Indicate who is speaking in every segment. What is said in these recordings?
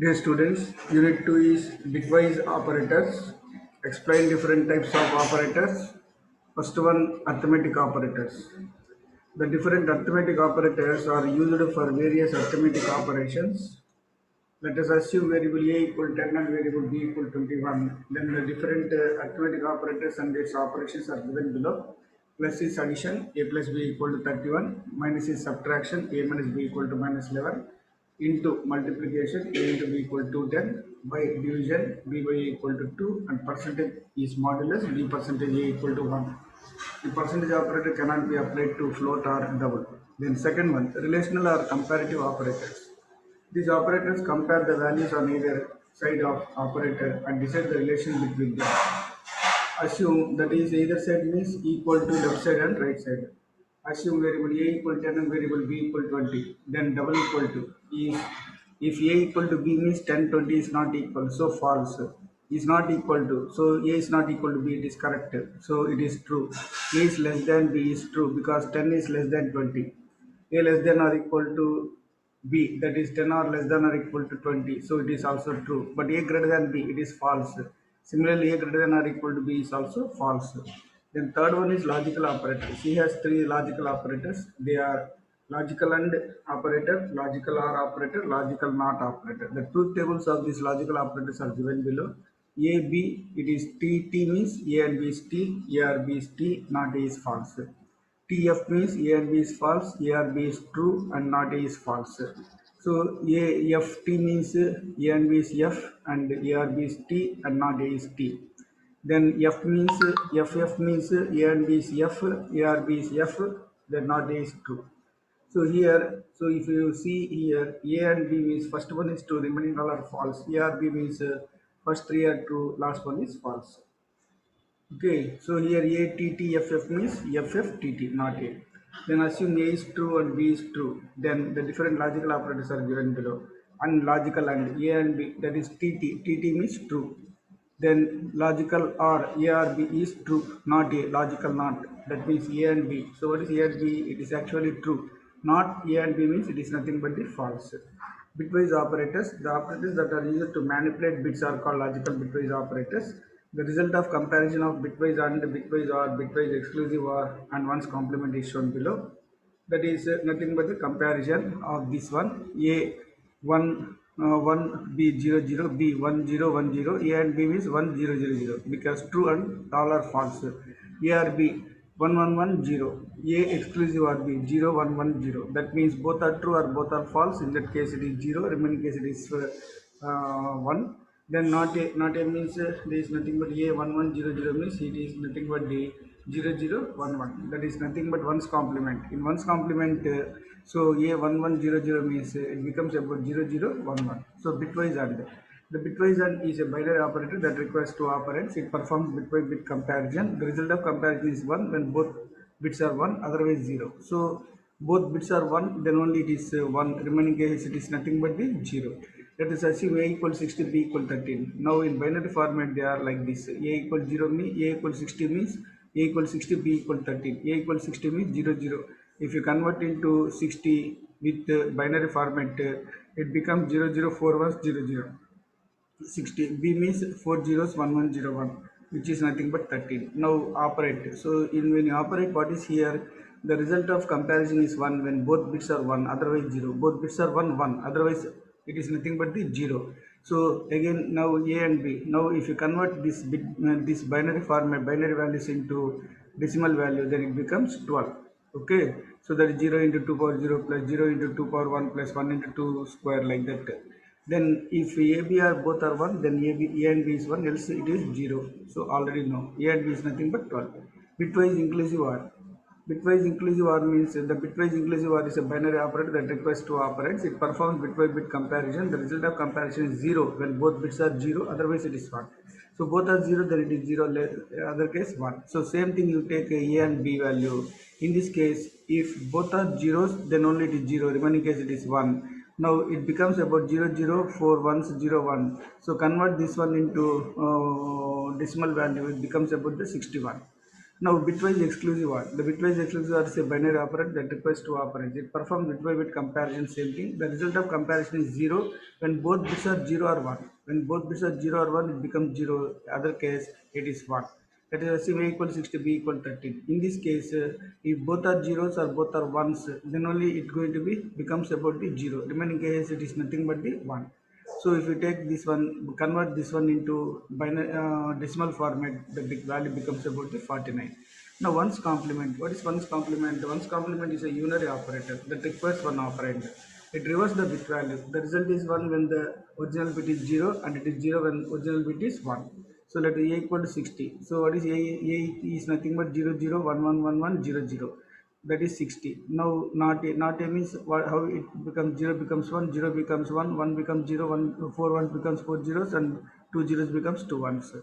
Speaker 1: Dear students, Unit 2 is bitwise operators. Explain different types of operators. First one, arithmetic operators. The different arithmetic operators are used for various arithmetic operations. Let us assume variable a equal 10 and variable b equal 21. Then the different arithmetic operators and its operations are given below. Plus is addition, a plus b equal to 31. Minus is subtraction, a minus b equal to minus 11. Into multiplication, a into b equal to 10. By division, b by a equal to 2. And percentage is modulus, b percentage a equal to 1. The percentage operator cannot be applied to float or double. Then second one, relational or comparative operators. These operators compare the values on either side of operator and decide the relation between them. Assume that is either side means equal to left side and right side. Assume variable a equal 10 and variable b equal 20. Then double equal to if a equal to b means 10 20 is not equal, so false. Is not equal to, so a is not equal to b, it is correct, so it is true. A is less than b is true because 10 is less than 20. A less than or equal to b, that is 10 or less than or equal to 20, so it is also true. But a greater than b, it is false. Similarly, a greater than or equal to b is also false. Then third one is logical operators. He has three logical operators. They are logical and operator, logical or operator, logical not operator. The truth tables of these logical operators are given below. A b, it is t. T means a and b is t, a or b is t, not a is false. TF means A and B is false, A or B is true, and not A is false. So AFT means A and B is F, and A or B is T, and not A is T. Then F means FF means A and B is F, A or B is F, then not A is true. So here, so if you see here, A and B means first one is true, remaining all are false. A or B means first three are true, last one is false. Okay, so here ATTFF means FFTT, not A. Then assume A is true and B is true. Then the different logical operators are given below. And logical and A and B, that is TT. TT means true. Then logical or A or B is true, not A. Logical not. That means A and B. So what is A and B? It is actually true. Not A and B means it is nothing but the false. Bitwise operators. The operators that are used to manipulate bits are called logical bitwise operators. The result of comparison of bitwise and bitwise or bitwise exclusive or and one's complement is shown below. That is nothing but the comparison of this one. A 1 B 0 B 1 0 1 0. A and B means 1 0 0 0 because true and all are false. A or B 1 1 1 0. A exclusive or B 0 1 1 0. That means both are true or both are false. In that case it is 0. Remaining case it is 1. Then not a means there is nothing but a 1 1 0 0 means it is nothing but the 0 0 1 1. That is nothing but one's complement. In one's complement, so a 1 1 0 0 means it becomes about 0 0 1 1. So bitwise AND. The bitwise AND is a binary operator that requires two operands. It performs bit by bit comparison. The result of comparison is 1 when both bits are 1, otherwise 0. So both bits are 1, then only it is 1. Remaining case it is nothing but the 0. Let us assume a equals 60, b equal 13. Now in binary format they are like this. A equals 0 means a equals 60 means a equals 60, b equal 13. A equals 60 means 0 0. If you convert into 60 with binary format, it becomes 0 0 4 1 0 0. 60. B means 4 zeros 1 1 0 1, which is nothing but 13. Now operate. So when you operate, what is here? The result of comparison is 1 when both bits are 1, otherwise 0. Both bits are 1 1, otherwise it is nothing but the 0. So again now A and B. Now if you convert this binary format, binary values into decimal value, then it becomes 12. Okay, so that is 0 into 2 power 0 plus 0 into 2 power 1 plus 1 into 2 square, like that. Then if A, B are both are 1, then A and B is 1, else it is 0. So already know A and B is nothing but 12. Bitwise inclusive OR. Bitwise inclusive OR means the bitwise inclusive OR is a binary operator that requires two operands. It performs bit by bit comparison. The result of comparison is 0 when both bits are 0, otherwise it is 1. So both are 0, then it is 0, other case 1. So same thing, you take A and B value. In this case, if both are zeros, then only it is 0. Remaining case it is 1. Now it becomes about 0 0 4 1 0 1. So convert this one into decimal value, it becomes about the 61. Now, bitwise exclusive OR. The bitwise exclusive OR is a binary operator that requires two operands. It performs bit by bit comparison, same thing. The result of comparison is 0 when both bits are 0 or 1. When both bits are 0 or 1, it becomes 0. Other case, it is 1. That is, assume A equals 60, B equals 13. In this case, if both are zeros or both are ones, then only it going to be becomes about the 0. Remaining case, it is nothing but the 1. So if you take this one, convert this one into binary decimal format, the big value becomes about the 49. Now one's complement. What is one's complement? One's complement is a unary operator that requires one operand. It reverses the bit value. The result is 1 when the original bit is 0 and it is 0 when original bit is 1. So let A equal to 60. So what is A? A is nothing but 0 0 1 1 1 1 0 0. That is 60. Now not a means what, how it becomes 0 becomes 1, 0 becomes 1, 1 becomes 0, 1 4 ones becomes 4 zeros, and 2 zeros becomes 2 ones.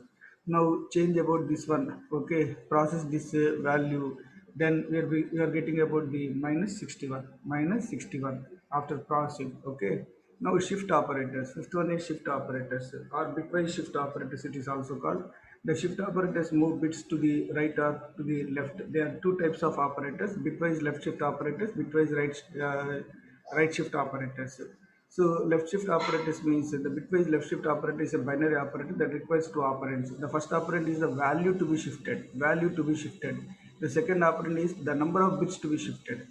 Speaker 1: Now change about this one. Okay, process this value. Then we are getting about the minus 61, minus 61 after processing. Okay, now shift operators. Fifth one is shift operators or bitwise shift operators, it is also called. The shift operators move bits to the right or to the left. There are two types of operators: bitwise left shift operators, bitwise right shift operators. So left shift operators means the bitwise left shift operator is a binary operator that requires two operands. The first operand is the value to be shifted. Value to be shifted. The second operand is the number of bits to be shifted.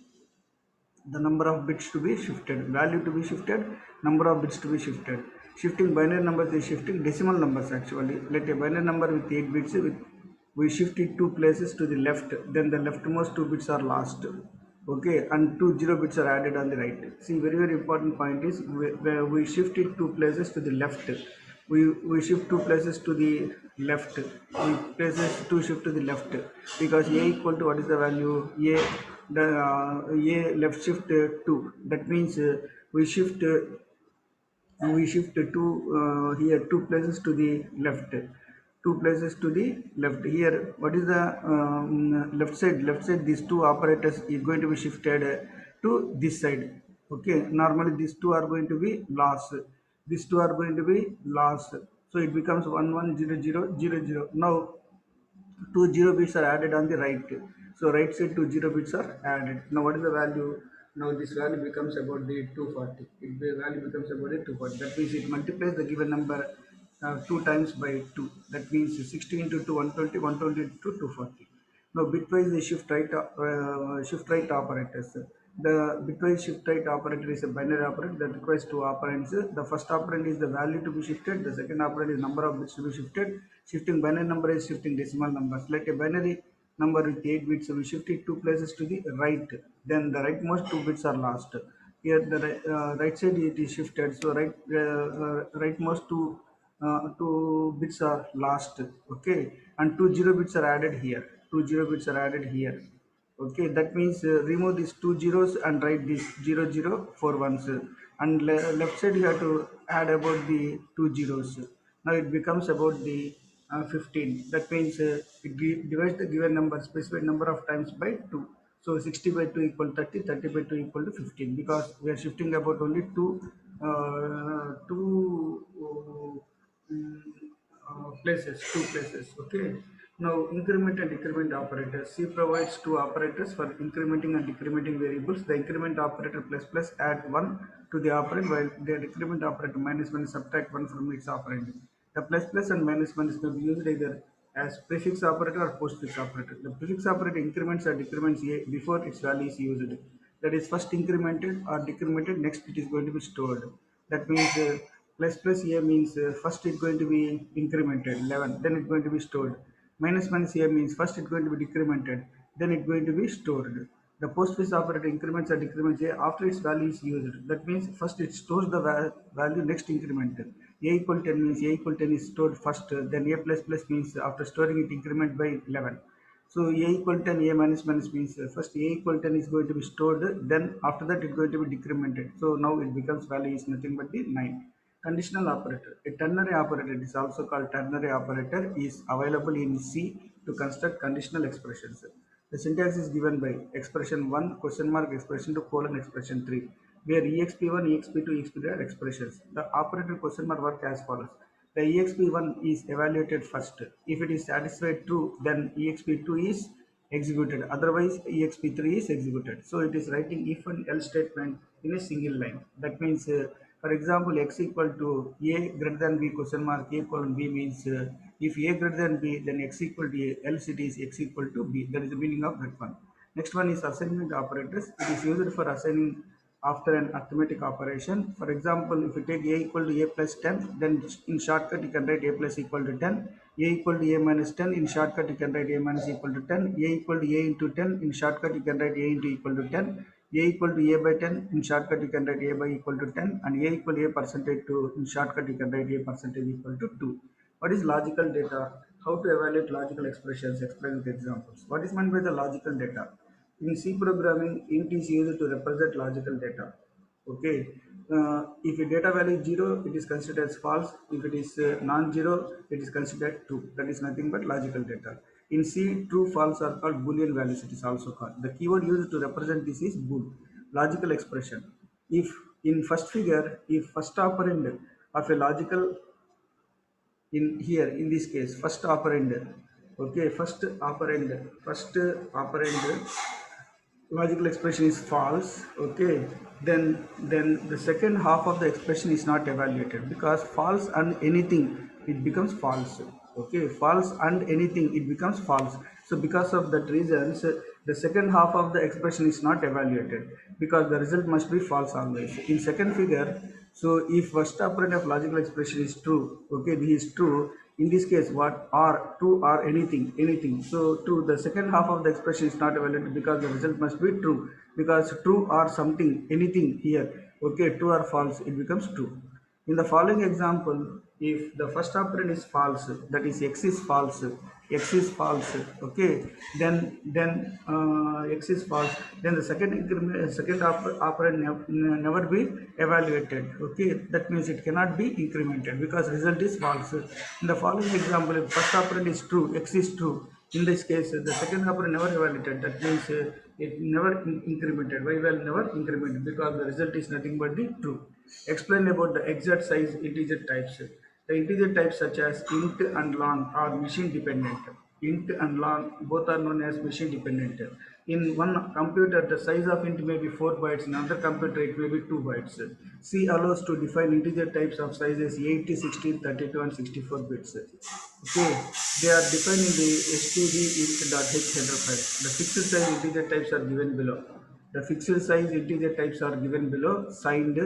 Speaker 1: The number of bits to be shifted, value to be shifted, number of bits to be shifted. Shifting binary numbers is shifting decimal numbers actually. Let a binary number with 8 bits, we shift it two places to the left, then the leftmost two bits are lost. Okay, and two zero bits are added on the right. See, very important point is where we shift it two places to the left. We shift two places to the left. We places two shift to the left because A equal to what is the value? A left shift 2. That means we shift two here two places to the left, two places to the left. Here what is the left side these two operators is going to be shifted to this side. Okay, normally these two are going to be lost, these two are going to be lost. So it becomes 110000. Now two zero bits are added on the right. So right side two zero bits are added. Now what is the value? Now this value becomes about the 240. The value becomes about the 240. That means it multiplies the given number two times by 2. That means 60 into 2 120, 120 to 240. Now bitwise the shift right operators. The bitwise shift right operator is a binary operator that requires two operands. The first operand is the value to be shifted. The second operand is number of bits to be shifted. Shifting binary number is shifting decimal numbers. Like a binary number with 8 bits, we shift it two places to the right. Then the rightmost two bits are lost. Here the right side it is shifted. So rightmost two bits are lost. Okay, and two zero bits are added here. Two zero bits are added here. Okay, that means remove these two zeros and write this 0041. And left side you have to add about the two zeros. Now it becomes about the 15. That means divides the given number, specified number of times by 2. So 60 by 2 equal 30, 30 by 2 equal to 15, because we are shifting about only two places. Okay, now increment and decrement operators. C provides two operators for incrementing and decrementing variables. The increment operator plus plus add 1 to the operand, while the decrement operator minus 1 subtract 1 from its operand. The plus plus and minus minus may be used either as prefix operator or postfix operator. The prefix operator increments or decrements A before its value is used. That is first incremented or decremented, next it is going to be stored. That means plus plus here means first it's going to be incremented 11, then it's going to be stored. Minus minus here means first it's going to be decremented, then it's going to be stored. The postfix operator increments or decrements A after its value is used. That means first it stores the value, next increment. A equal 10 means A equal 10 is stored first, then A plus plus means after storing it increment by 11. So A equal 10, A minus minus means first A equal 10 is going to be stored, then after that it's going to be decremented. So now it becomes value is nothing but the 9. Conditional operator. A ternary operator, it is also called ternary operator, is available in C to construct conditional expressions. The syntax is given by expression 1, question mark, expression 2, colon, expression 3, where exp1, exp2, exp3 are expressions. The operator question mark work as follows. the exp1 is evaluated first. If it is satisfied true, then exp2 is executed. Otherwise, exp3 is executed. So it is writing if and else statement in a single line. That means, for example, x equal to a greater than b question mark a colon b means if a greater than b, then x equal to a, else it is x equal to b. That is the meaning of that one. Next one is assignment operators. It is used for assigning after an arithmetic operation. For example, if you take a equal to a plus 10, then in shortcut you can write a plus equal to 10, a equal to a minus 10, in shortcut you can write a minus equal to 10, a equal to a into 10, in shortcut you can write a into equal to 10, a equal to a by 10, in shortcut you can write a by equal to 10, and a equal to a percentage 2, in shortcut you can write a percentage equal to 2. What is logical data? How to evaluate logical expressions? Explain with examples. What is meant by the logical data? In C programming, int is used to represent logical data. Okay. If a data value is 0, it is considered as false. If it is non-zero, it is considered true. That is nothing but logical data. In C, true, false are called Boolean values. It is also called. The keyword used to represent this is bool, logical expression. If in first figure, if first operand of a logical in here in this case first operand, okay, first operand logical expression is false, okay, then the second half of the expression is not evaluated because false and anything it becomes false, okay, false and anything it becomes false. So because of that reasons, the second half of the expression is not evaluated because the result must be false always. In second figure, so if first operand of logical expression is true, okay, this is true. In this case, what are true or anything. So true, the second half of the expression is not evaluated because the result must be true. Because true or something, anything here, okay, true or false, it becomes true. In the following example, if the first operand is false, that is x is false, okay, then x is false, then the second operand never be evaluated, okay. That means it cannot be incremented because result is false. In the following example, if first operand is true, x is true, in this case the second operand never evaluated. That means it never incremented. Why will never incremented? Because the result is nothing but the true. Explain about the exact size integer types. The integer types such as int and long are machine dependent. Int and long both are known as machine dependent. In one computer, the size of int may be 4 bytes. In another computer, it may be 2 bytes. C allows to define integer types of sizes 8, 16, 32, and 64 bits. Okay, they are defined in the std.int.h header file. The fixed size integer types are given below. The fixed size integer types are given below. Signed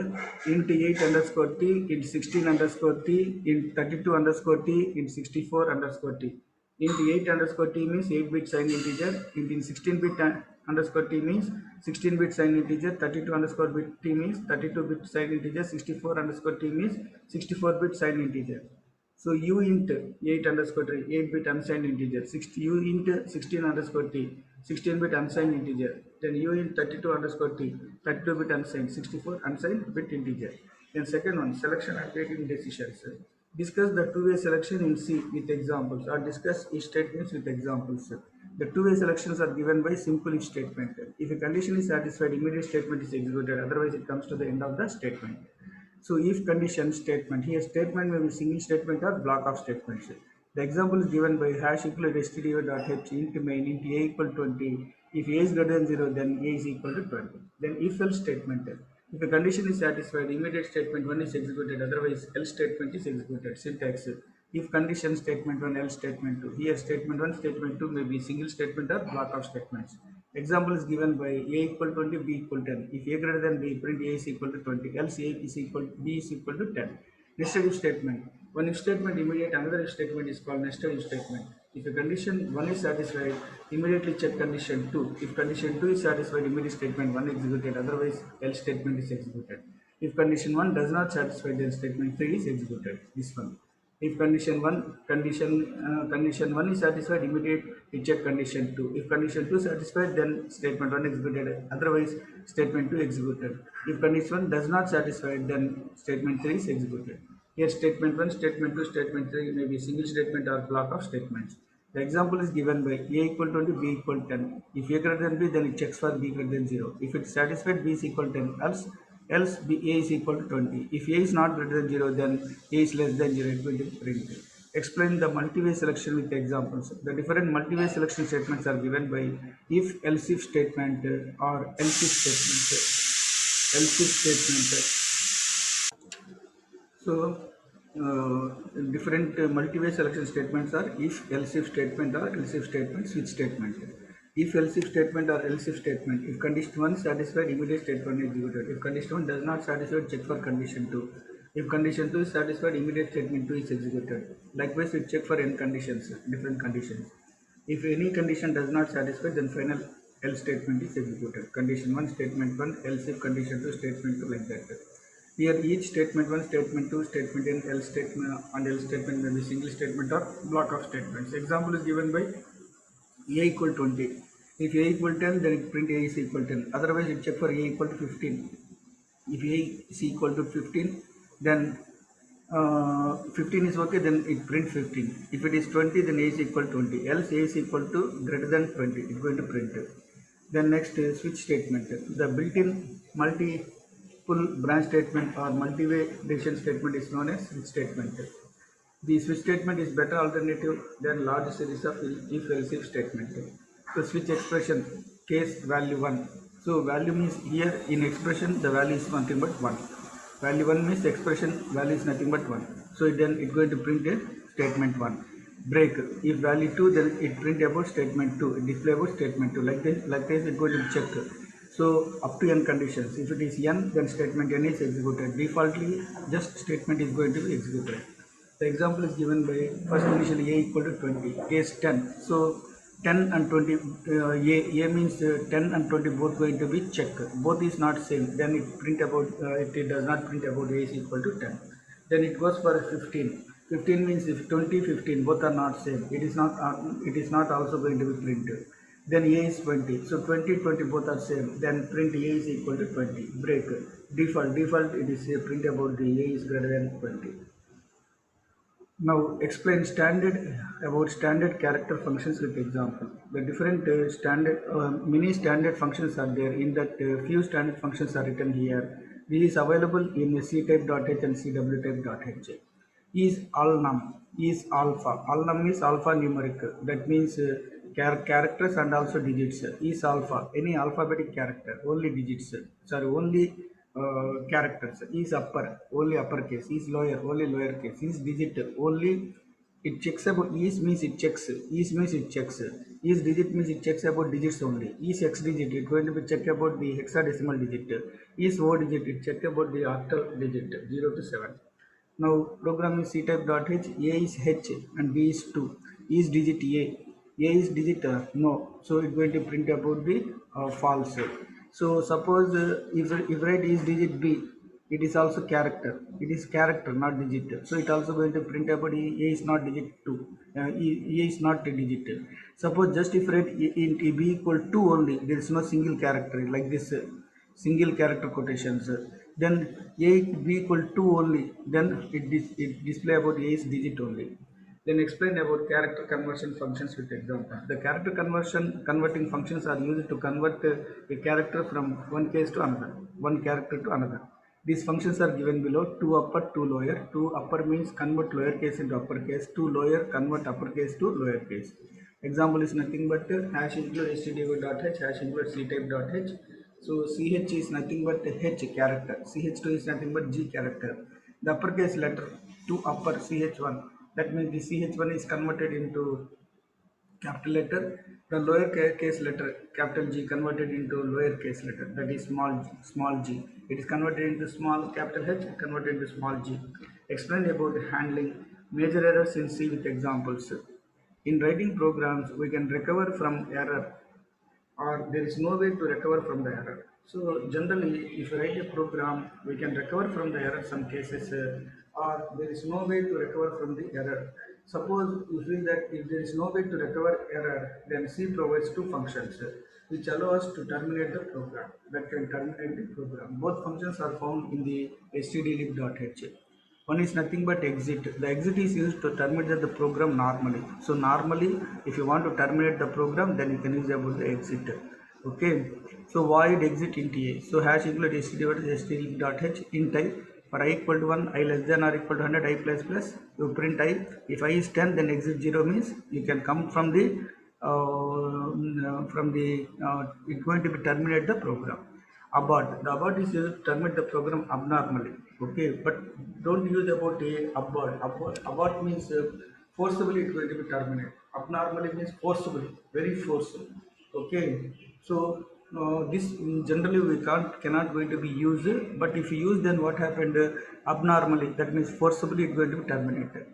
Speaker 1: int 8 underscore t, int 16 underscore t, int 32 underscore t, int 64 underscore t. Int 8 underscore t means 8-bit signed integer. Int 16-bit underscore t means 16-bit signed integer. 32 underscore bit t means 32-bit signed integer. 64 underscore t means 64-bit signed integer. So u int 8 underscore t, 8-bit unsigned integer. U int 16 underscore t, 16-bit unsigned integer. Then u int 32 underscore t, 32-bit unsigned, 64 unsigned bit integer. Then second one, selection and taking decisions. Discuss the two-way selection in C with examples, or discuss if statements with examples. The two-way selections are given by simple if statement. If a condition is satisfied, immediate statement is executed. Otherwise, it comes to the end of the statement. So if condition statement, here statement may be single statement or block of statements. The example is given by hash equal to stdio.h int main int a equal to 20. If a is greater than 0, then a is equal to 20. Then if else statement. If a condition is satisfied, immediate statement 1 is executed, otherwise else statement is executed. Syntax. If condition statement 1, else statement 2. Here statement 1, statement 2 may be single statement or block of statements. Example is given by a equal to 20, b equal to 10. If a greater than b, print a is equal to 20, else a is equal to b is equal to 10. Nested if statement. One if statement immediate, another if statement is called nested if statement. If a condition 1 is satisfied, immediately check condition 2. If condition 2 is satisfied, immediate statement 1 executed, otherwise else statement is executed. If condition 1 does not satisfy, then statement 3 is executed. This one. If condition 1 is satisfied, immediate we check condition 2. If condition 2 satisfied, then statement 1 executed, otherwise statement 2 executed. If condition 1 does not satisfy, then statement 3 is executed. Here statement 1, statement 2, statement 3 may be single statement or block of statements. The example is given by a equal to 20, b equal to 10. If a greater than b, then it checks for b greater than 0. If it is satisfied, b is equal to 10, else else A is equal to 20. If A is not greater than 0, then A is less than 0, it will be print. Explain the multi-way selection with examples. The different multi-way selection statements are given by if, else if statement or else if statement. Else if statement. So, different multi-way selection statements are if, else if statement or else if statement, switch statement. If, else if statement or else if statement, if condition 1 satisfied, immediate statement is executed. If condition 1 does not satisfy, check for condition 2. If condition 2 is satisfied, immediate statement 2 is executed. Likewise, we check for n conditions, different conditions. If any condition does not satisfy, then final else statement is executed. Condition 1, statement 1, else if condition 2, statement 2, like that. Here each statement 1, statement 2, statement n, else statement and else statement may be single statement or block of statements. Example is given by a equal 20. If a equal 10, then it print a is equal 10. Otherwise, it check for a equal to 15. If a is equal to 15, then 15 is okay, then it print 15. If it is 20, then a is equal to 20. Else a is equal to greater than 20. It's going to print. Then next switch statement. The built-in multiple branch statement or multi-way decision statement is known as switch statement. The switch statement is better alternative than large series of if-else if statement. So switch expression case value 1. So value means here in expression the value is nothing but 1. Value 1 means expression value is nothing but 1. So then it's going to print a statement 1. Break. If value 2, then it print about statement 2. It display about statement 2. Like this it's going to check. So up to n conditions. If it is n, then statement n is executed. Defaultly, just statement is going to be executed. The example is given by first initially a equal to 20, a is 10. So 10 and 20, a means 10 and 20 both going to be checked. Both is not same. Then it does not print about a is equal to 10. Then it goes for 15. 15 means if 20, 15 both are not same. It is not also going to be printed. Then a is 20. So 20, 20 both are same. Then print a is equal to 20. Break. Default it is a print about the a is greater than 20. Now explain standard character functions with example. The different many standard functions are there. In that few standard functions are written here. This is available in ctype.h and cwtype.h. Is all num is alpha. All num is alpha numeric. That means characters and also digits. Is alpha any alphabetic character only digits. Sorry, only characters. Is upper only uppercase. Is lower only lowercase. Is digit only it checks about. Is means it checks. Is means it checks. Is digit means it checks about digits only. Is x digit it going to be check about the hexadecimal digit. Is o digit it check about the octal digit 0 to 7. Now program is ctype.h, a is h and b is 2. Is digit a is digit no, so it's going to print about the false. So suppose if write is digit b, it is also character. It is character, not digit. So it also going to print about a is not digit 2. A is not a digit. Suppose just if write int b equal 2 only, there is no single character like this. Single character quotations, then a b equal 2 only, then it display about a is digit only. Then explain about character conversion functions with example. The character converting functions are used to convert a character from one character to another. These functions are given below: 2 upper, 2 lower. 2 upper means convert lowercase into uppercase. 2 lower convert uppercase to lowercase. Example is nothing but hash include stdio.h, hash include ctype.h. So ch is nothing but h character. Ch2 is nothing but g character. The uppercase letter to upper ch1. That means the ch1 is converted into capital letter. The lower case letter capital G converted into lower case letter, that is small g. It is converted into small capital H converted into small g. Explain about handling major errors in C with examples. In writing programs, we can recover from error or there is no way to recover from the error. So generally, if you write a program, we can recover from the error some cases, or there is no way to recover from the error. Suppose you feel that if there is no way to recover error, then C provides two functions which allow us to terminate the program. That can terminate the program. Both functions are found in the stdlib.h. One is nothing but exit. The exit is used to terminate the program normally. So normally, if you want to terminate the program, then you can use about the exit. Okay, so void exit int a. So hash include std dot h int I for I equal to 1, I less than or equal to 100, I plus plus. You print I. If I is 10, then exit 0 means you can come from the it's going to be terminate the program. Abort. The abort is used to terminate the program abnormally. Okay, but don't use about a abort. Abort means forcibly it's going to be terminated. Abnormally means forcibly, very forceful. Okay, so this generally we cannot going to be used, but if you use, then what happened, abnormally, that means forcibly it's going to be terminated.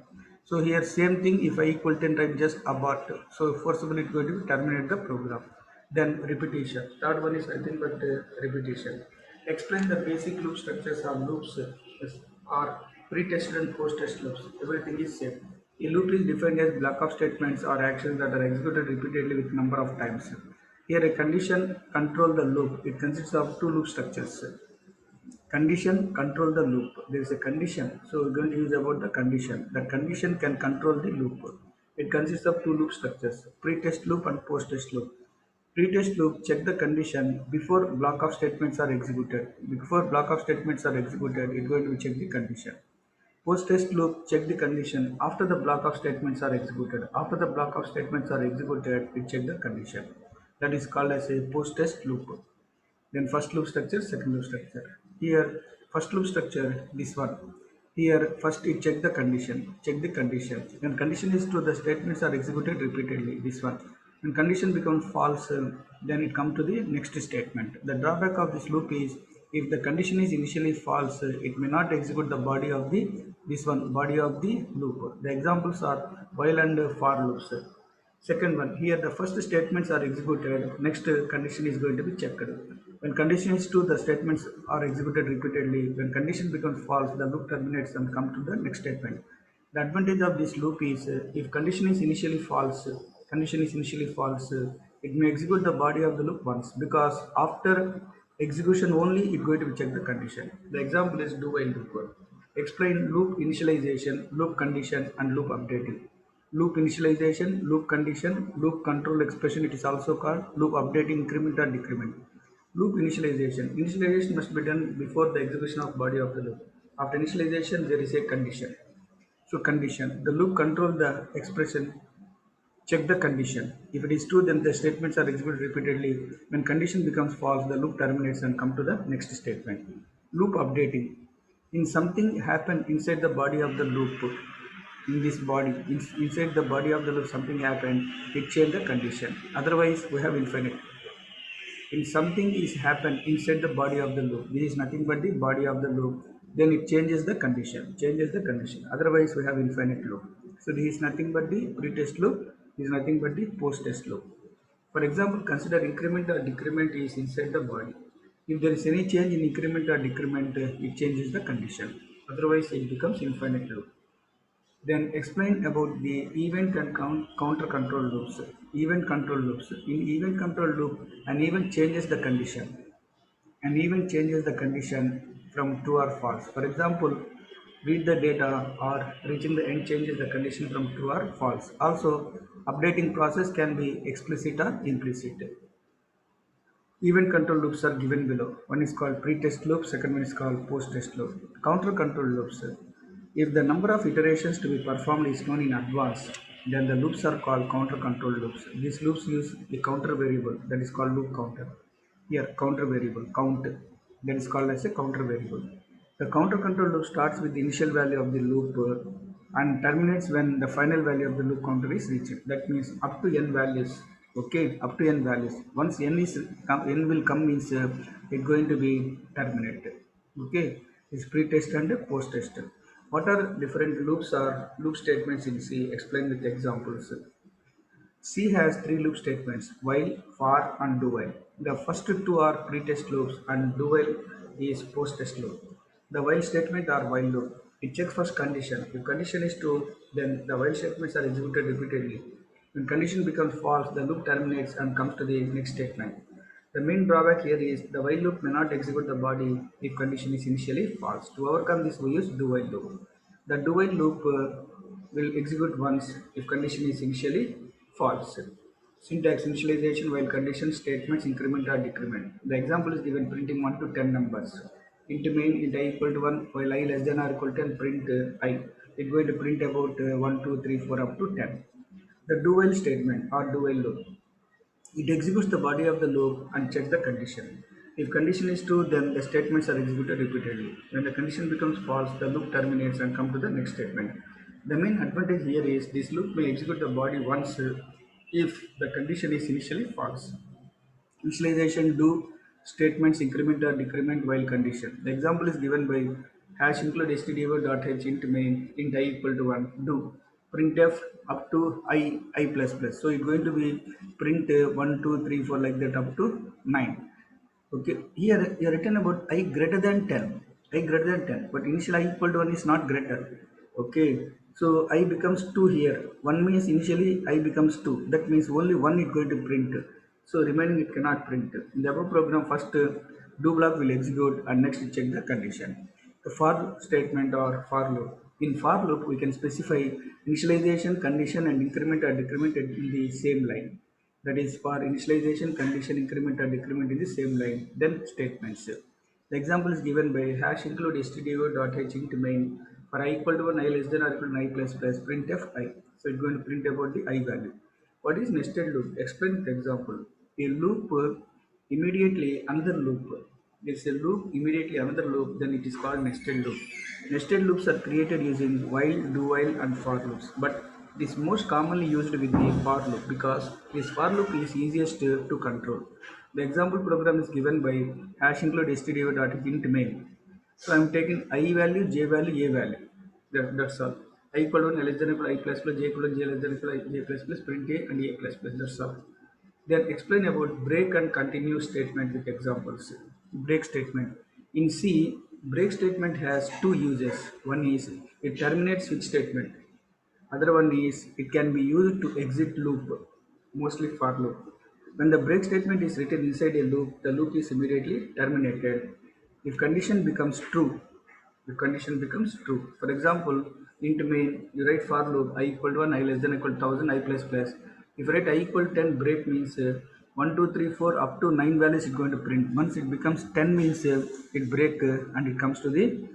Speaker 1: So here same thing, if I equal 10 type just abort, so forcibly it's going to be terminate the program. Then repetition, third one is nothing but repetition. Explain the basic loop structures of loops, are pre-tested and post-test loops. Everything is same. A loop is defined as block of statements or actions that are executed repeatedly with number of times. Here a condition control the loop. It consists of two loop structures. Condition control the loop. There is a condition, so we're going to use about the condition. The condition can control the loop. It consists of two loop structures: pre-test loop and post-test loop. Pre-test loop check the condition before block of statements are executed. Before block of statements are executed, it's going to check the condition. Post-test loop check the condition after the block of statements are executed. After the block of statements are executed, it check the condition. That is called as a post-test loop. Then first loop structure, second loop structure. Here, first loop structure, this one. Here, first it check the condition. Check the condition. When condition is true, the statements are executed repeatedly. This one. When condition becomes false, then it come to the next statement. The drawback of this loop is if the condition is initially false, it may not execute the body of the body of the loop. The examples are while and for loops. Second one, here the first statements are executed, next condition is going to be checked. When condition is true, the statements are executed repeatedly. When condition becomes false, the loop terminates and come to the next statement. The advantage of this loop is if condition is initially false, it may execute the body of the loop once because after execution only it going to be check the condition. The example is do while loop. Explain loop initialization, loop condition, and loop updating. Loop initialization, loop condition, loop control expression, it is also called loop updating increment or decrement. Loop initialization. Initialization must be done before the execution of body of the loop. After initialization, there is a condition. So condition, the loop control the expression, check the condition. If it is true, then the statements are executed repeatedly. When condition becomes false, the loop terminates and come to the next statement. Loop updating. In something happen inside the body of the loop, in this body, inside the body of the loop, something happened, it changed the condition. Otherwise, we have infinite. In something is happened inside the body of the loop, this is nothing but the body of the loop, then it changes the condition. Otherwise, we have infinite loop. So this is nothing but the pre-test loop, this is nothing but the post-test loop. For example, consider increment or decrement is inside the body. If there is any change in increment or decrement, it changes the condition. Otherwise, it becomes infinite loop. Then explain about the event and counter control loops. Event control loops. In event control loop, an event changes the condition. An event changes the condition from true or false. For example, read the data or reaching the end changes the condition from true or false. Also, updating process can be explicit or implicit. Event control loops are given below. One is called pre-test loop, second one is called post-test loop. Counter control loops. If the number of iterations to be performed is known in advance, then the loops are called counter control loops. These loops use a counter variable that is called loop counter. Here, counter variable, count, that is called as a counter variable. The counter control loop starts with the initial value of the loop and terminates when the final value of the loop counter is reached. That means up to n values. Okay, up to n values. Once n will come means it's going to be terminated. Okay, it's pre-test and post-test. What are different loops or loop statements in C? Explain with examples. C has three loop statements: while, for, and do while. The first two are pre-test loops and do while is post-test loop. The while statement or while loop. It checks first condition. If condition is true, then the while statements are executed repeatedly. When condition becomes false, the loop terminates and comes to the next statement. The main drawback here is the while loop may not execute the body if condition is initially false. To overcome this, we use do while loop. The do while loop will execute once if condition is initially false. Syntax initialization while condition statements increment or decrement. The example is given printing 1 to 10 numbers. Int main int I equal to 1 while I less than or equal to 10 print I. It's going to print about 1, 2, 3, 4 up to 10. The do while statement or do while loop. It executes the body of the loop and checks the condition. If condition is true, then the statements are executed repeatedly. When the condition becomes false, the loop terminates and comes to the next statement. The main advantage here is this loop may execute the body once if the condition is initially false. Initialization do statements increment or decrement while condition. The example is given by hash include stdio.h int main int I equal to 1 do printf up to I plus plus. So it's going to be print 1, 2, 3, 4 like that up to 9. Okay, here you are written about I greater than 10, I greater than 10, but initial I equal to 1 is not greater. Okay, so I becomes 2 here. 1 means initially I becomes 2. That means only 1 is going to print. So remaining it cannot print. In the above program, first do block will execute and next check the condition. The for statement or for loop. In for loop, we can specify initialization, condition, and increment or decrement in the same line. That is for initialization, condition, increment, or decrement in the same line. Then statements. The example is given by hash include stdio.h int main for I equal to 1, I less than or equal to I plus plus printf I. So it's going to print about the I value. What is nested loop? Explain with example. A loop immediately another loop. There's a loop immediately another loop, then it is called nested loop. Nested loops are created using while, do while, and for loops, but it is most commonly used with the for loop because this for loop is easiest to control. The example program is given by hash include stdio.int main. So I'm taking I value, j value, a value. That's all. I equal to 1, less than equal I plus plus, j equal to j less than equal j plus plus, print a and a plus plus. That's all. Then explain about break and continue statement with examples. Break statement. In C, break statement has two uses. One is it terminates switch statement. Other one is it can be used to exit loop, mostly for loop. When the break statement is written inside a loop, the loop is immediately terminated. If condition becomes true, if condition becomes true. For example, int main, you write for loop I equal to 1, I less than equal to 1000, I plus plus. If you write I equal to 10, break means 1, 2, 3, 4 up to 9 values is going to print. Once it becomes 10 means it break and it comes to the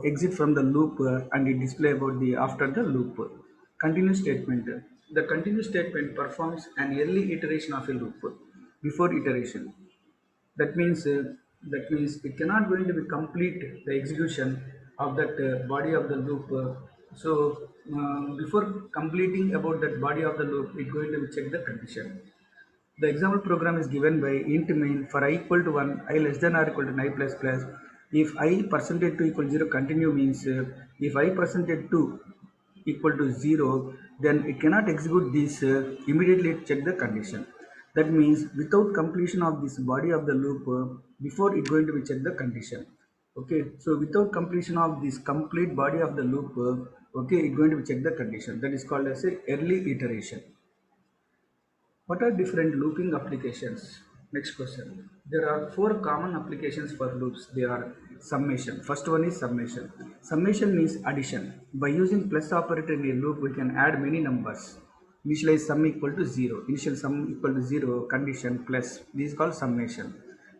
Speaker 1: exit from the loop and it display about the after the loop. Continue statement. The continue statement performs an early iteration of a loop before iteration. That means it cannot going to be complete the execution of that body of the loop. Before completing about that body of the loop, it going to check the condition. The example program is given by int main for I equal to 1, I less than or equal to I plus plus. If I percentage 2 equal 0 continue means if I percentage 2 equal to 0, then it cannot execute this immediately check the condition. That means without completion of this body of the loop, before it going to be check the condition. Okay, so without completion of this complete body of the loop, okay, it going to be check the condition. That is called as a early iteration. What are different looping applications? Next question. There are four common applications for loops. They are summation. First one is summation. Summation means addition. By using plus operator in a loop, we can add many numbers. Initialize sum equal to 0. Initial sum equal to 0. Condition plus. This is called summation.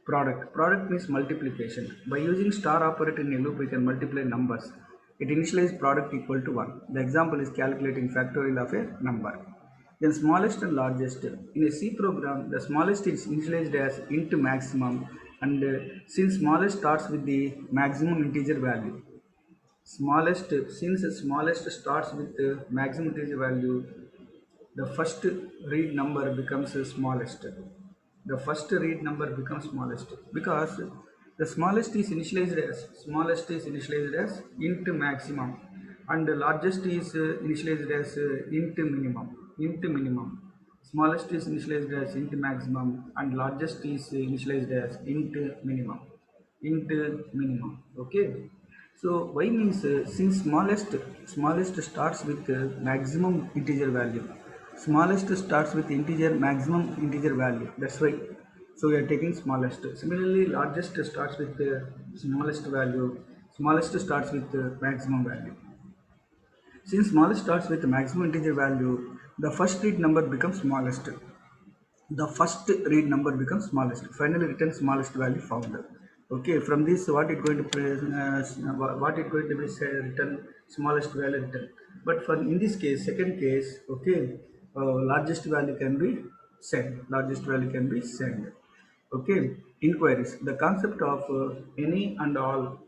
Speaker 1: Product. Product means multiplication. By using star operator in a loop, we can multiply numbers. It initializes product equal to 1. The example is calculating factorial of a number. Then smallest and largest. In a C program, the smallest is initialized as int maximum, and since smallest starts with the maximum integer value. Since smallest starts with the maximum integer value, the first read number becomes the smallest. The first read number becomes smallest because the smallest is initialized as int maximum, and the largest is initialized as int minimum. Int minimum. Smallest is initialized as int maximum, and largest is initialized as int minimum. Int minimum. Okay. So y means since smallest starts with maximum integer value. Smallest starts with integer maximum integer value. That's why. So we are taking smallest. Similarly, largest starts with smallest value. Smallest starts with maximum value. Since smallest starts with maximum integer value, the first read number becomes smallest. The first read number becomes smallest. Finally, return smallest value found. Okay, from this, what it going to what it going to be say, return smallest value return. But for in this case, second case, okay, largest value can be sent. Largest value can be sent. Okay, inquiries. The concept of any and all,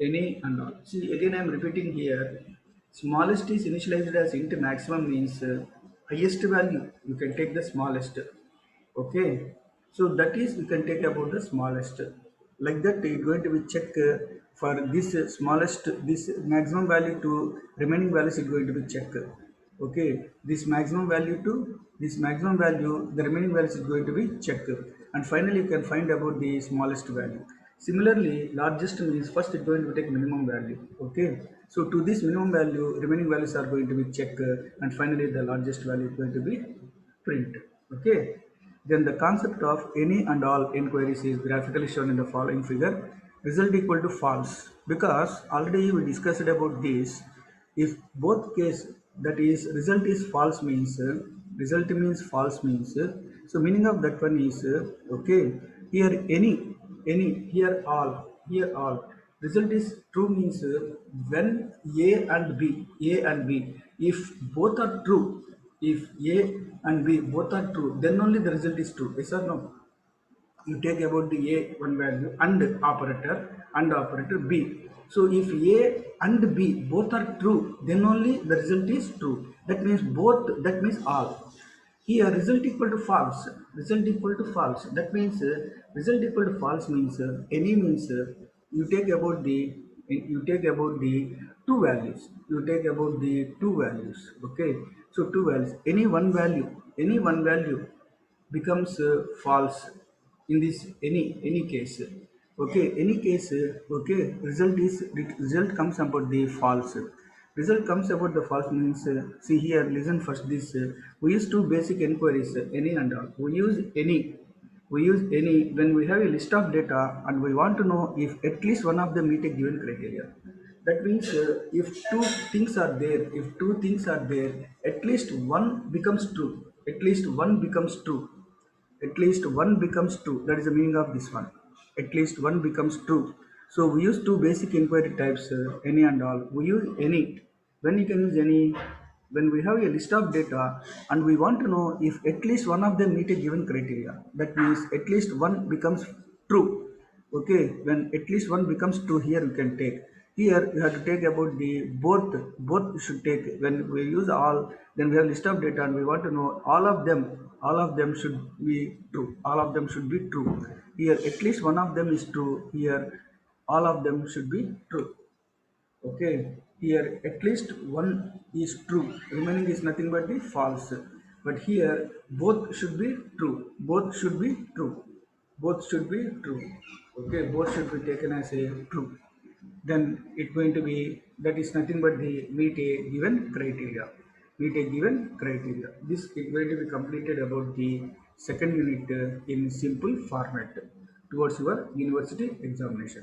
Speaker 1: any and all. See, again, I am repeating here. Smallest is initialized as int, maximum means highest value. You can take the smallest. Okay, so that is you can take about the smallest. Like that, you're going to be check for this smallest, this maximum value to remaining values is going to be check. Okay, this maximum value to this maximum value, the remaining values is going to be check, and finally you can find about the smallest value. Similarly, largest means first it's going to take minimum value. Okay, so to this minimum value, remaining values are going to be check, and finally the largest value is going to be print. Okay, then the concept of any and all inquiries is graphically shown in the following figure. Result equal to false, because already we discussed about this. If both case, that is result is false means result means false means so meaning of that one is okay, here any, here all result is true means when a and b if both are true, if a and b both are true, then only the result is true. Yes or no? You take about the a one value and operator b. So if a and b both are true, then only the result is true. That means both, that means all. Here result equal to false, result equal to false, that means result equal to false means any means you take about the, you take about the two values, you take about the two values. Okay, so two values, any one value becomes false in this any case. Okay, any case, okay, result comes about the false. Result comes about the false means see here, listen first this we use two basic inquiries, any and all. We use any when we have a list of data and we want to know if at least one of them meet a given criteria. That means if two things are there, if two things are there, at least one becomes true, at least one becomes true, at least one becomes true. That is the meaning of this one. At least one becomes true. So we use two basic inquiry types, any and all. We use any. When you can use any, when we have a list of data and we want to know if at least one of them meet a given criteria, that means at least one becomes true. Okay, when at least one becomes true, here you can take, here you have to take about the both you should take. When we use all, then we have list of data and we want to know all of them should be true, all of them should be true. Here at least one of them is true, here all of them should be true. Okay, here at least one is true, remaining is nothing but the false. But here both should be true, both should be true, both should be true. Okay, both should be taken as a true. Then it's going to be, that is nothing but the meet a given criteria, meet a given criteria. This is going to be completed about the second unit in simple format towards your university examination.